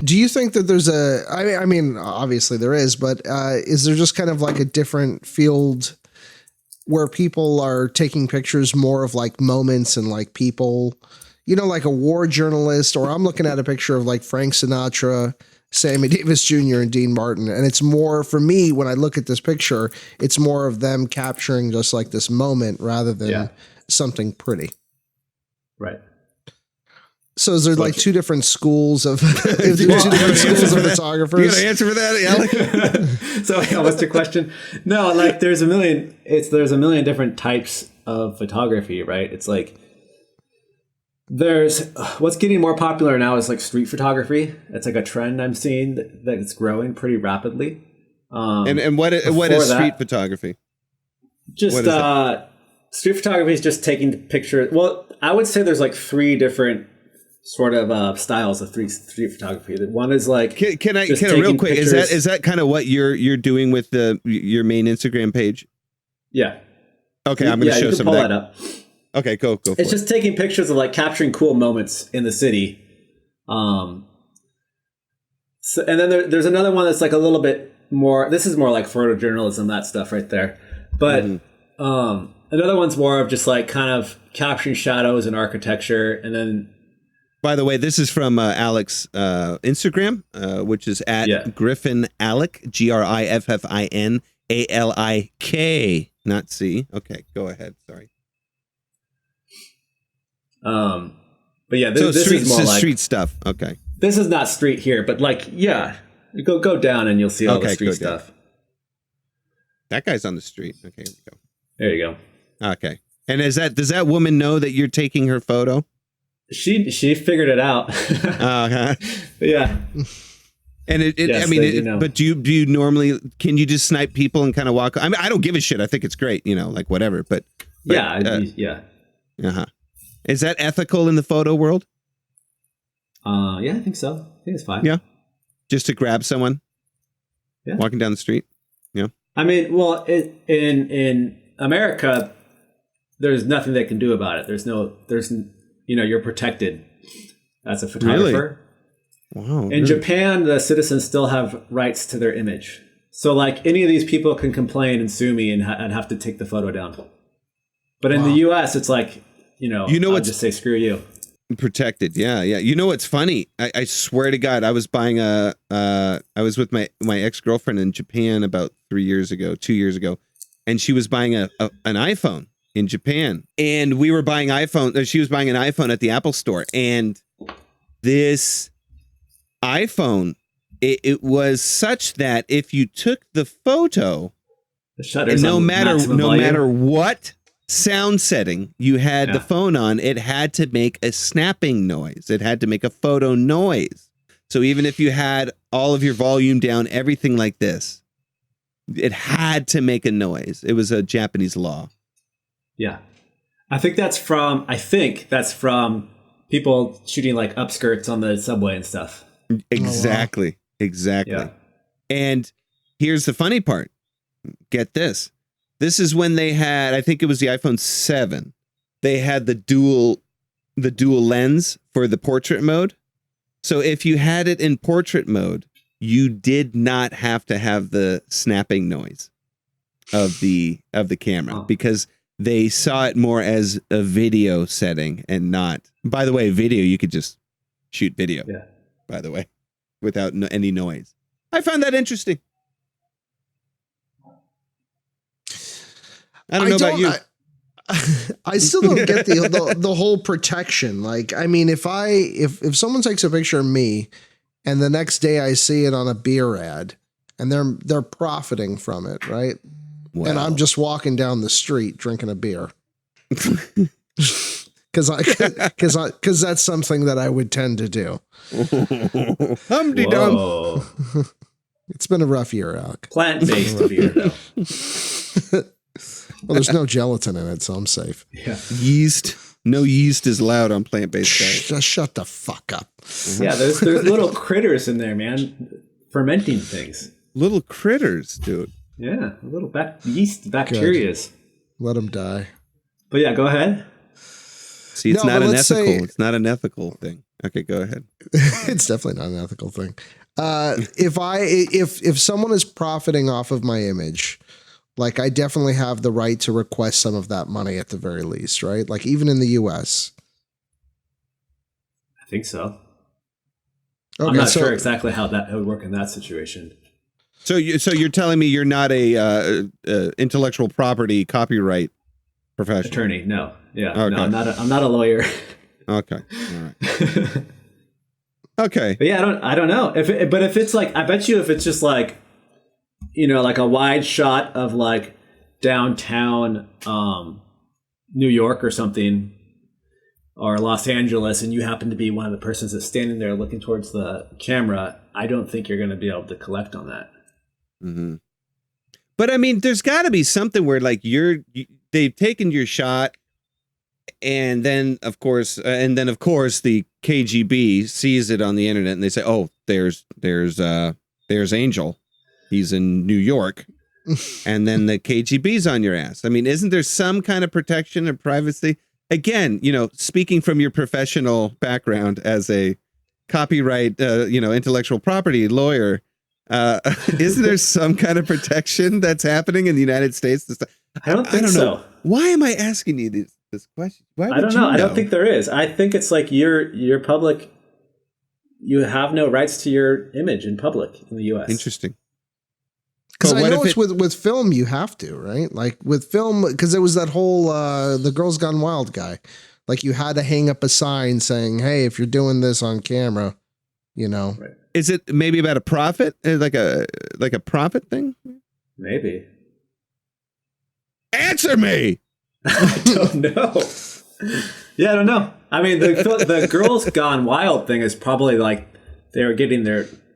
Do you think that there's I mean, obviously there is, but is there just kind of like a different field where people are taking pictures more of like moments and like people, you know, like a war journalist, or I'm looking at a picture of like Frank Sinatra, Sammy Davis Jr. and Dean Martin. And it's more for me, when I look at this picture, it's more of them capturing just like this moment rather than something pretty. Right. So is there like two different schools of two different schools of photographers? You got an answer for that, Alik? So yeah, what's your question? No, like there's a million different types of photography, right? It's like there's what's getting more popular now is like street photography. It's like a trend I'm seeing that's growing pretty rapidly. And what is street photography? Just street photography is just taking pictures. Well, I would say there's like three different sort of styles of street photography. One is like can I real quick pictures. is that kind of what you're doing with your main Instagram page? Yeah. Okay, I'm going to show some of that. Up. Okay, go. It's just taking pictures of like capturing cool moments in the city. So, and then there's another one that's like a little bit more. This is more like photojournalism, that stuff right there. But another one's more of just like kind of capturing shadows and architecture, and then. By the way, this is from Alik's Instagram, which is at Griffin Alik, GriffinAlik, not C. Okay, go ahead. Sorry. But yeah, this is more like street stuff. Okay. This is not street here, but like, yeah, go down and you'll see all the street stuff. That guy's on the street. Okay, here we go. There you go. Okay. And does that woman know that you're taking her photo? She figured it out. Yeah. And but do you normally, can you just snipe people and kind of walk? I mean, I don't give a shit. I think it's great, you know, like whatever, but yeah. Uh-huh. Is that ethical in the photo world? Yeah, I think so. I think it's fine. Yeah. Just to grab someone walking down the street. Yeah. I mean, well, in America, there's nothing they can do about it. You're protected as a photographer. Really? Wow. In Japan, the citizens still have rights to their image. So like any of these people can complain and sue me and have to take the photo down. But in the US, it's like, I'll just say, screw you. Protected. Yeah. You know what's funny? I swear to God, I was buying I was with my ex-girlfriend in Japan about 2 years ago, and she was buying an iPhone in Japan, and we were buying iPhone. She was buying an iPhone at the Apple store, and this iPhone, it was such that if you took the photo, no matter what sound setting you had the phone on, it had to make a snapping noise. It had to make a photo noise. So even if you had all of your volume down, everything like this, it had to make a noise. It was a Japanese law. Yeah. I think that's from people shooting like upskirts on the subway and stuff. Exactly. Oh, wow. Exactly. Yeah. And here's the funny part. Get this. This is when they had, I think it was the iPhone 7. They had the dual lens for the portrait mode. So if you had it in portrait mode, you did not have to have the snapping noise of the camera because they saw it more as a video setting and not. By the way, video, you could just shoot video. Yeah. By the way, without any noise. I found that interesting. I don't know about you. I still don't get the whole protection. Like, I mean, if someone takes a picture of me and the next day I see it on a beer ad and they're profiting from it, right? Well. And I'm just walking down the street drinking a beer. Because that's something that I would tend to do. Humpty Dum. It's been a rough year, Alik. Plant-based beer, though. Well, there's no gelatin in it, so I'm safe. Yeah. Yeast. No yeast is allowed on plant-based diet. Just shut the fuck up. Yeah, there's little critters in there, man, fermenting things. Little critters, dude. Yeah, little yeast bacterias. Let them die. But yeah, go ahead. See, it's not an ethical. It's not an ethical thing. Okay, go ahead. It's definitely not an ethical thing. If someone is profiting off of my image, like I definitely have the right to request some of that money at the very least, right? Like even in the US. I think so. Okay, I'm not sure exactly how that would work in that situation. So you're telling me you're not a intellectual property copyright professional? Attorney? No. Yeah. Okay. No, I'm not a lawyer. Okay. All right. Okay. But yeah, I don't know but if it's like, I bet you if it's just like, you know, like a wide shot of like downtown New York or something, or Los Angeles, and you happen to be one of the persons that's standing there looking towards the camera, I don't think you're going to be able to collect on that. Mm-hmm. But I mean, there's got to be something where like they've taken your shot, and then of course the KGB sees it on the internet and they say, "Oh, there's Angel, he's in New York," and then the KGB's on your ass. I mean, isn't there some kind of protection of privacy? Again, you know, speaking from your professional background as a copyright, intellectual property lawyer, isn't there some kind of protection that's happening in the United States? I don't think so. Why am I asking you this question? I don't know. I don't think there is. I think it's like you're public. You have no rights to your image in public in the U.S. Interesting. Because I know it's with film you have to, right? Like with film, because there was that whole the Girls Gone Wild guy. Like you had to hang up a sign saying, "Hey, if you're doing this on camera, you know." Right. Is it maybe about a profit, like a profit thing? Maybe. Answer me. I don't know. Yeah, I don't know. I mean, the Girls Gone Wild thing is probably like they were getting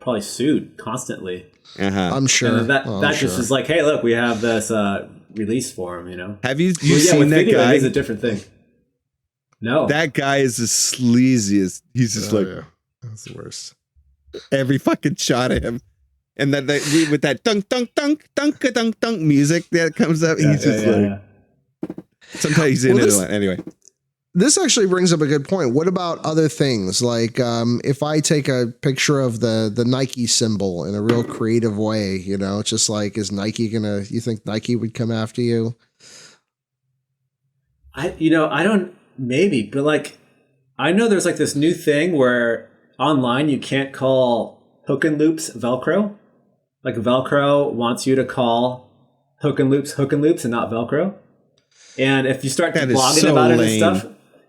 probably sued constantly. Uh-huh. I'm sure. And that just is like, hey, look, we have this release form, you know. Have you seen that video, guy? It's a different thing. No, that guy is the sleaziest. He's just yeah. That's the worst. Every fucking shot of him, and that with that dunk dunk dunk dunk dunk dunk music that comes up, he's just like. Sometimes he's in it anyway. This actually brings up a good point. What about other things? Like if I take a picture of the Nike symbol in a real creative way, you know, it's just like, is Nike you think Nike would come after you? I don't, maybe, but like, I know there's like this new thing where online you can't call hook and loops Velcro. Like Velcro wants you to call hook and loops and not Velcro. And if you start blogging about it and stuff,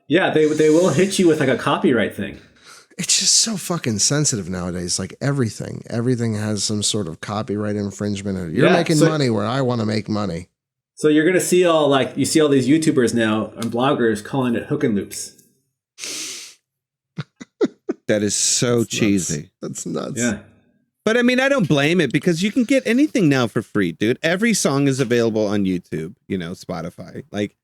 yeah, they will hit you with like a copyright thing. It's just so fucking sensitive nowadays. Like everything has some sort of copyright infringement. You're making money where I want to make money. So you're going to see all these YouTubers now and bloggers calling it hook and loops. That is so cheesy. That's nuts. Yeah. But I mean, I don't blame it because you can get anything now for free, dude. Every song is available on YouTube, Spotify. Like,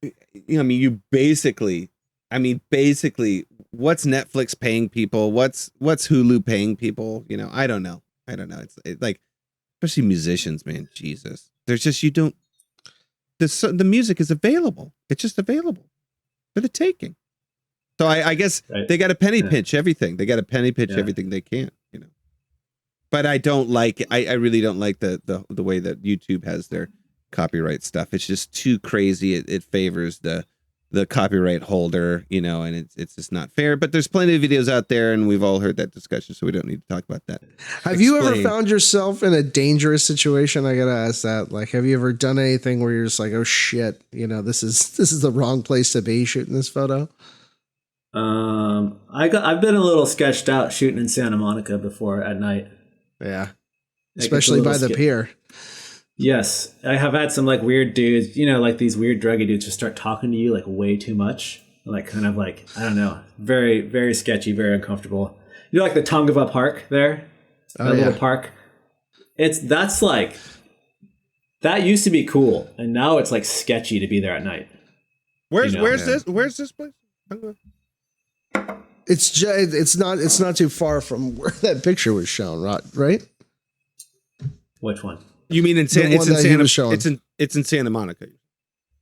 I mean, basically, what's Netflix paying people? What's Hulu paying people? I don't know. It's like, especially musicians, man. Jesus, there's just the music is available. It's just available for the taking. So I guess they got to penny pinch everything. They got to penny pinch everything they can. But I don't like it. I really don't like the way that YouTube has their copyright stuff. It's just too crazy. It favors the copyright holder, and it's just not fair. But there's plenty of videos out there, and we've all heard that discussion, so we don't need to talk about that. Have you ever found yourself in a dangerous situation? I gotta ask that. Like, have you ever done anything where you're just like, oh shit, this is the wrong place to be shooting this photo? I've been a little sketched out shooting in Santa Monica before at night. Yeah. Especially by the pier. Yes. I have had some like weird dudes, like these weird druggy dudes just start talking to you like way too much. Like kind of like, I don't know, very, very sketchy, very uncomfortable. Like the Tongava Park there? That little park. That used to be cool. And now it's like sketchy to be there at night. Where's this place? It's not too far from where that picture was shown, right? Which one? You mean it's in Santa Monica?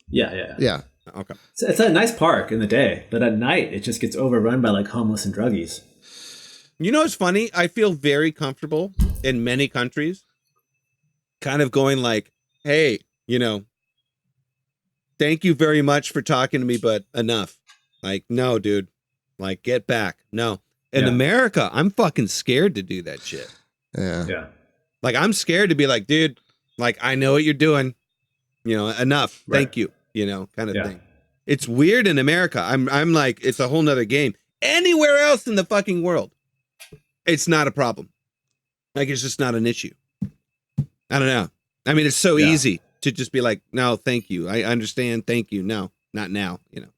Yeah. Okay. It's a nice park in the day, but at night it just gets overrun by like homeless and druggies. You know what's funny? I feel very comfortable in many countries kind of going like, hey, you know, thank you very much for talking to me, but enough. Like, no, dude. Like, get back. No. In America, I'm fucking scared to do that shit. Yeah. Like, I'm scared to be like, dude, like, I know what you're doing. You know, enough. Right. Thank you. You know, kind of thing. It's weird in America. I'm like, it's a whole nother game. Anywhere else in the fucking world, it's not a problem. Like, it's just not an issue. I don't know. I mean, it's so easy to just be like, no, thank you. I understand. Thank you. No, not now. You know,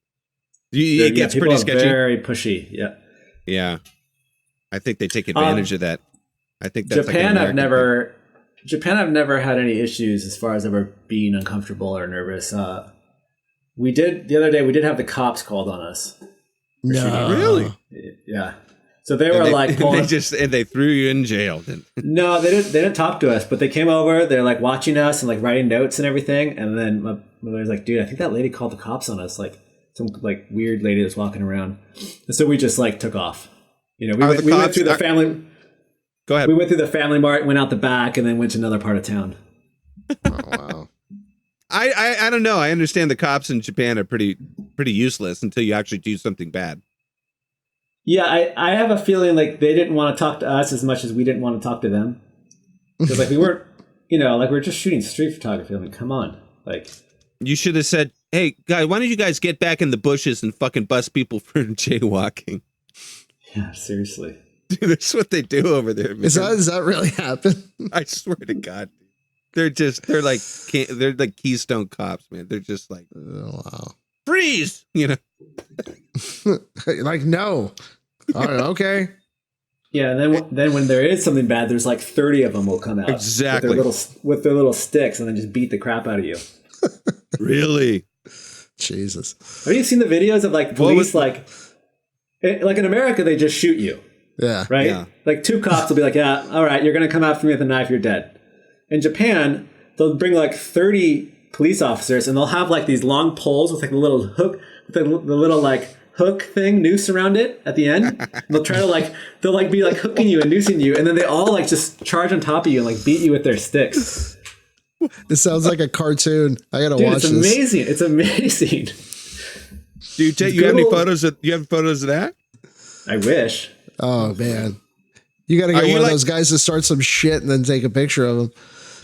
it gets pretty sketchy. Very pushy. Yeah. Yeah. I think they take advantage of that. I think that's Japan. Like I've never had any issues as far as ever being uncomfortable or nervous. We did the other day. We did have the cops called on us. No, really? Yeah. So they were like, they threw you in jail. No, they didn't talk to us, but they came over. They're like watching us and like writing notes and everything. And then my mother was like, "Dude, I think that lady called the cops on us. Like some like weird lady that's walking around." And so we just like took off. You know, we went through the family. Go ahead. We went through the Family Mart, went out the back, and then went to another part of town. Oh, wow. I don't know. I understand the cops in Japan are pretty useless until you actually do something bad. Yeah, I have a feeling like they didn't want to talk to us as much as we didn't want to talk to them. Because like we weren't, you know, like we were just shooting street photography. I mean, come on, like you should have said, "Hey, guys, why don't you guys get back in the bushes and fucking bust people for jaywalking?" Yeah, seriously. Dude, that's what they do over there. Man. Does that really happen? I swear to God, they're like Keystone cops, man. They're just like, oh, wow, freeze, you know, like no, all right, okay, yeah. And then when there is something bad, there's like 30 of them will come out exactly with their little sticks and then just beat the crap out of you. Really, Jesus. Have you seen the videos of like police like in America they just shoot you? Yeah. Right? Yeah. Like two cops will be like, yeah, all right, you're going to come after me with a knife, you're dead. In Japan, they'll bring like 30 police officers and they'll have like these long poles with like a little hook, with the little like hook thing, noose around it at the end. And they'll try to they'll like be like hooking you and noosing you. And then they all like just charge on top of you and like beat you with their sticks. This sounds like a cartoon. I got to watch this. It's amazing. It's amazing. Do you have any photos of that? I wish. Oh man, you got to get one of those guys to start some shit and then take a picture of them.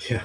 Yeah.